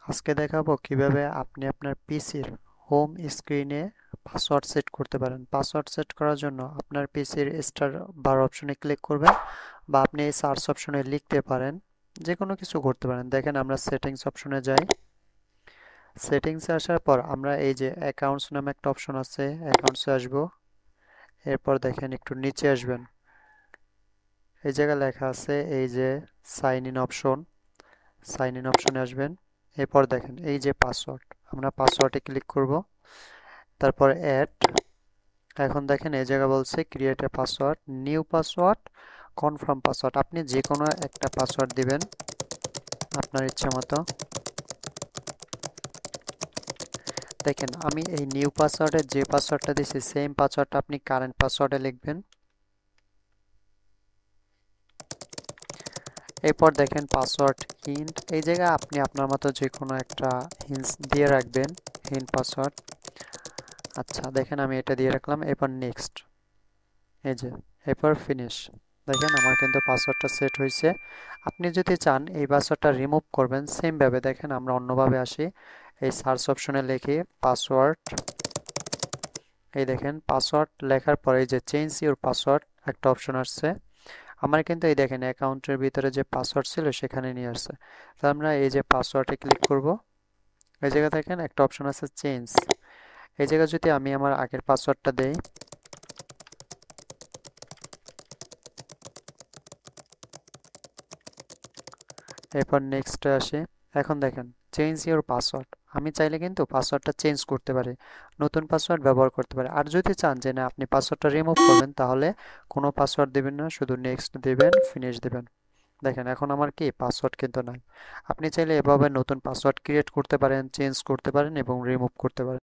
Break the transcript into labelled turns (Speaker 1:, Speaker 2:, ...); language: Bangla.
Speaker 1: আজকে দেখাবো কিভাবে আপনি আপনার পিসির হোম স্ক্রিনে পাসওয়ার্ড সেট করতে পারেন। পাসওয়ার্ড সেট করার জন্য আপনার পিসির স্টার বার অপশনে ক্লিক করবেন বা আপনি এই সার্চ অপশনে লিখতে পারেন, যে কোনো কিছু করতে পারেন। দেখেন আমরা সেটিংস অপশনে যাই। সেটিংসে আসার পর আমরা এই যে অ্যাকাউন্টস নামে একটা অপশন আছে, অ্যাকাউন্টসে আসবো। এরপর দেখেন একটু নিচে আসবেন, এই জায়গায় লেখা আছে এই যে sign in option, sign in অপশনে আসবেন। এরপর দেখেন এই যে পাসওয়ার্ড, আমরা পাসওয়ার্ডে ক্লিক করব। তারপর অ্যাড। এখন দেখেন এই জায়গা বলছে create a password, new password, confirm password. আপনি যে কোনো একটা পাসওয়ার্ড দিবেন আপনার ইচ্ছে মতো। দেখেন আমি এই নিউ পাসওয়ার্ডে যে পাসওয়ার্ডটা দিয়েছি সেম পাসওয়ার্ডটা আপনি কারেন্ট পাসওয়ার্ডে লিখবেন। এরপর দেখেন পাসওয়ার্ড হিন্ট, এই জায়গায় আপনি আপনার মতো যে কোনো একটা হিন্টস দিয়ে রাখবেন, হিন্ট পাসওয়ার্ড। আচ্ছা দেখেন আমি এটা দিয়ে রাখলাম। এরপর নেক্সট, এই যে, এরপর ফিনিশ। দেখেন আমার কিন্তু পাসওয়ার্ডটা সেট হয়েছে। আপনি যদি চান এই পাসওয়ার্ডটা রিমুভ করবেন সেম ভাবে, দেখেন আমরা অন্যভাবে আসি। এই সার্চ অপশনে লিখি পাসওয়ার্ড, এই দেখেন পাসওয়ার্ড লেখার পরে এই যে চেঞ্জ ইউর পাসওয়ার্ড একটা অপশন আসছে। আমার কিন্তু এই দেখেন অ্যাকাউন্টের ভিতরে যে পাসওয়ার্ড ছিল সেখানে নিয়ে আসছে। তো আমরা এই যে পাসওয়ার্ডে ক্লিক করব। এই জায়গা দেখেন একটা অপশন আছে চেঞ্জ, এই জায়গায় যদি আমি আমার আগের পাসওয়ার্ডটা দেই, এরপর নেক্সটে আসি। এখন দেখেন চেঞ্জ ইওর পাসওয়ার্ড, আমি চাইলে কিন্তু পাসওয়ার্ডটা চেঞ্জ করতে পারি, নতুন পাসওয়ার্ড ব্যবহার করতে পারি। আর যদি চান যে না আপনি পাসওয়ার্ডটা রিমুভ করবেন, তাহলে কোনো পাসওয়ার্ড দিবেন না, শুধু নেক্সট দিবেন, ফিনিশ দিবেন। দেখেন এখন আমার কি পাসওয়ার্ড কিন্তু নাই। আপনি চাইলে এভাবে নতুন পাসওয়ার্ড ক্রিয়েট করতে পারেন, চেঞ্জ করতে পারেন এবং রিমুভ করতে পারেন।